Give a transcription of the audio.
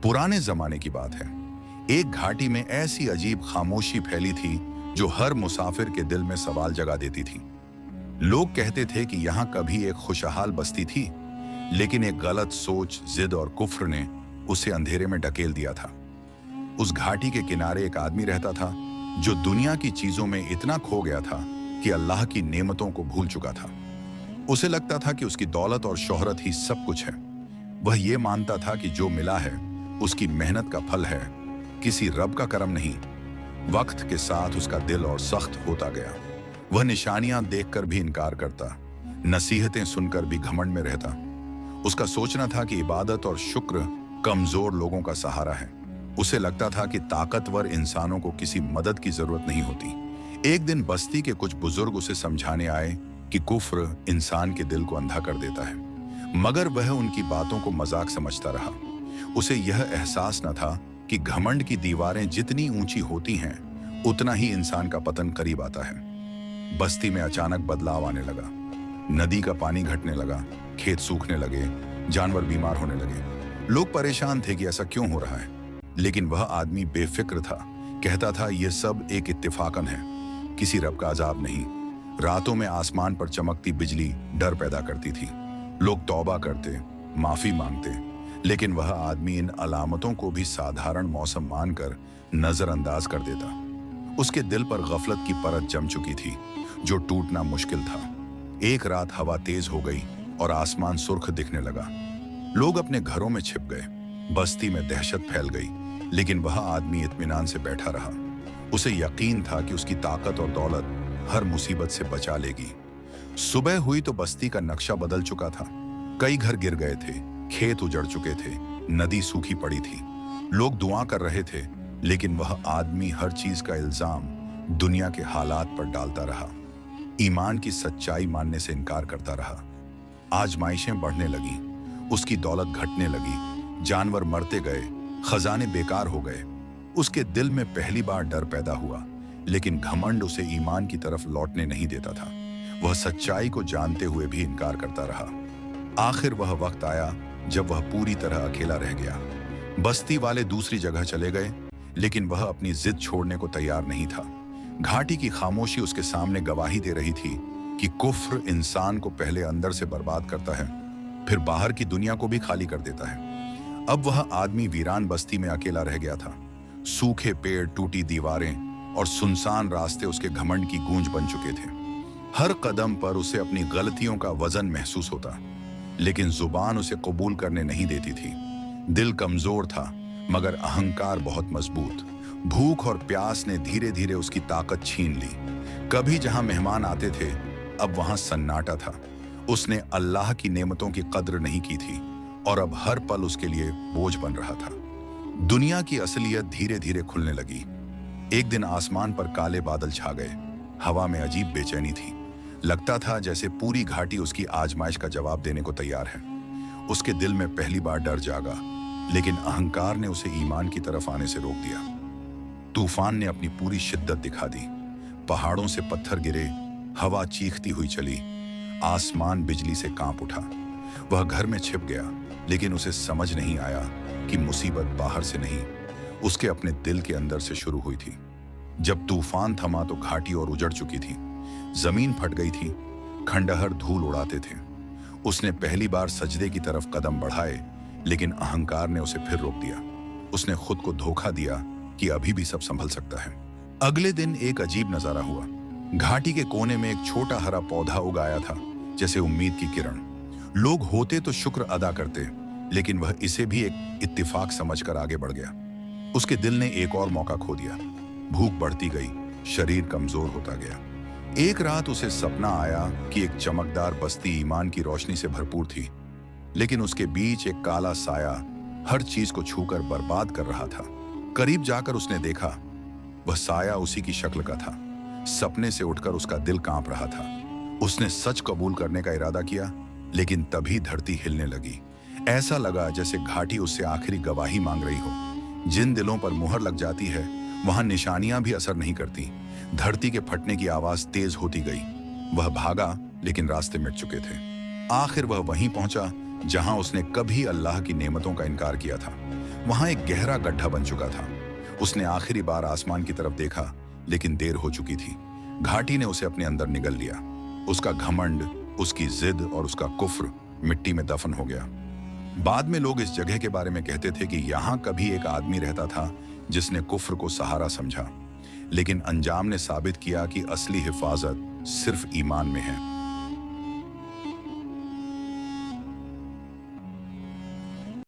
पुराने जमाने की बात है। एक घाटी में ऐसी अजीब खामोशी फैली थी जो हर मुसाफिर के दिल में सवाल जगा देती थी। लोग कहते थे कि यहाँ कभी एक खुशहाल बस्ती थी, लेकिन एक गलत सोच, जिद और कुफ्र ने उसे अंधेरे में ढकेल दिया था। उस घाटी के किनारे एक आदमी रहता था जो दुनिया की चीजों में इतना खो गया था कि अल्लाह की नेमतों को भूल चुका था। उसे लगता था कि उसकी दौलत और शोहरत ही सब कुछ है। वह ये मानता था कि जो मिला है उसकी मेहनत का फल है, किसी रब का करम नहीं। वक्त के साथ उसका दिल और सख्त होता गया। वह निशानियां देखकर भी इनकार करता, नसीहतें सुनकर भी घमंड में रहता। उसका सोचना था कि इबादत और शुक्र कमजोर लोगों का सहारा है। उसे लगता था कि ताकतवर इंसानों को किसी मदद की जरूरत नहीं होती। एक दिन बस्ती के कुछ बुजुर्ग उसे समझाने आए कि कुफ्र इंसान के दिल को अंधा कर देता है, मगर वह उनकी बातों को मजाक समझता रहा। उसे यह एहसास न था कि घमंड की दीवारें जितनी ऊंची होती हैं, उतना ही इंसान का पतन करीब आता है। बस्ती में अचानक बदलाव आने लगा। नदी का पानी घटने लगा, खेत सूखने लगे, जानवर बीमार होने लगे। लोग परेशान थे कि ऐसा क्यों हो रहा है, लेकिन वह आदमी बेफिक्र था। कहता था यह सब एक इत्तेफाकन है, किसी रब का अजाब नहीं। रातों में आसमान पर चमकती बिजली डर पैदा करती थी। लोग तौबा करते, माफी मांगते, लेकिन वह आदमी इन अलामतों को भी साधारण मौसम मानकर नजरअंदाज कर देता। उसके दिल पर गफलत की परत जम चुकी थी जो टूटना मुश्किल था। एक रात हवा तेज हो गई और आसमान सुर्ख दिखने लगा। लोग अपने घरों में छिप गए। बस्ती में दहशत फैल गई, लेकिन वह आदमी इत्मीनान से बैठा रहा। उसे यकीन था कि उसकी ताकत और दौलत हर मुसीबत से बचा लेगी। सुबह हुई तो बस्ती का नक्शा बदल चुका था। कई घर गिर गए थे, खेत उजड़ चुके थे, नदी सूखी पड़ी थी। लोग दुआ कर रहे थे, लेकिन वह आदमी हर चीज का इल्जाम दुनिया के हालात पर डालता रहा। ईमान की सच्चाई मानने से इनकार करता रहा। आजमाइशें बढ़ने लगी, उसकी दौलत घटने लगी, जानवर मरते गए, खजाने बेकार हो गए। उसके दिल में पहली बार डर पैदा हुआ, लेकिन घमंड उसे ईमान की तरफ लौटने नहीं देता था। वह सच्चाई को जानते हुए भी इनकार करता रहा। आखिर वह वक्त आया जब वह पूरी तरह अकेला रह गया। बस्ती वाले दूसरी जगह चले गए, लेकिन वह अपनी जिद छोड़ने को तैयार नहीं था। घाटी की खामोशी उसके सामने गवाही दे रही थी कि कुफ्र इंसान को पहले अंदर से बर्बाद करता है, फिर बाहर की दुनिया को भी खाली कर देता है। अब वह आदमी वीरान बस्ती में अकेला रह गया था। सूखे पेड़, टूटी दीवारें और सुनसान रास्ते उसके घमंड की गूंज बन चुके थे। हर कदम पर उसे अपनी गलतियों का वजन महसूस होता, लेकिन जुबान उसे कबूल करने नहीं देती थी। दिल कमजोर था, मगर अहंकार बहुत मजबूत। भूख और प्यास ने धीरे धीरे उसकी ताकत छीन ली। कभी जहां मेहमान आते थे, अब वहां सन्नाटा था। उसने अल्लाह की नेमतों की कद्र नहीं की थी और अब हर पल उसके लिए बोझ बन रहा था। दुनिया की असलियत धीरे धीरे खुलने लगी। एक दिन आसमान पर काले बादल छा गए। हवा में अजीब बेचैनी थी। लगता था जैसे पूरी घाटी उसकी आजमाइश का जवाब देने को तैयार है। उसके दिल में पहली बार डर जागा, लेकिन अहंकार ने उसे ईमान की तरफ आने से रोक दिया। तूफान ने अपनी पूरी शिद्दत दिखा दी। पहाड़ों से पत्थर गिरे, हवा चीखती हुई चली, आसमान बिजली से कांप उठा। वह घर में छिप गया, लेकिन उसे समझ नहीं आया कि मुसीबत बाहर से नहीं, उसके अपने दिल के अंदर से शुरू हुई थी। जब तूफान थमा तो घाटी और उजड़ चुकी थी। जमीन फट गई थी, खंडहर धूल उड़ाते थे। उसने पहली बार सजदे की तरफ कदम बढ़ाए, लेकिन अहंकार ने उसे फिर रोक दिया। उसने खुद को धोखा दिया कि अभी भी सब संभल सकता है। अगले दिन एक अजीब नजारा हुआ। घाटी के कोने में एक छोटा हरा पौधा उगाया था, जैसे उम्मीद की किरण। लोग होते तो शुक्र अदा करते, लेकिन वह इसे भी एक इत्तिफाक समझकर आगे बढ़ गया। उसके दिल ने एक और मौका खो दिया। भूख बढ़ती गई, शरीर कमजोर होता गया। एक रात उसे सपना आया कि एक चमकदार बस्ती ईमान की रोशनी से भरपूर थी, लेकिन उसके बीच एक काला साया हर चीज को छूकर बर्बाद कर रहा था। करीब जाकर उसने देखा, वह साया उसी की शक्ल का था। सपने से उठकर उसका दिल कांप रहा था। उसने सच कबूल करने का इरादा किया, लेकिन तभी धरती हिलने लगी। ऐसा लगा जैसे घाटी उससे आखिरी गवाही मांग रही हो। जिन दिलों पर मुहर लग जाती है, वहां निशानियां भी असर नहीं करती। धरती के फटने की आवाज तेज होती गई। वह भागा, लेकिन रास्ते मिट चुके थे। आखिर वह वहीं पहुंचा जहां उसने कभी अल्लाह की नेमतों का इनकार किया था। वहां एक गहरा गड्ढा बन चुका था। उसने आखिरी बार आसमान की तरफ देखा, लेकिन देर हो चुकी थी। घाटी ने उसे अपने अंदर निगल लिया। उसका घमंड, उसकी जिद और उसका कुफ्र मिट्टी में दफन हो गया। बाद में लोग इस जगह के बारे में कहते थे कि यहाँ कभी एक आदमी रहता था जिसने कुफ्र को सहारा समझा, लेकिन अंजाम ने साबित किया कि असली हिफाजत सिर्फ ईमान में है।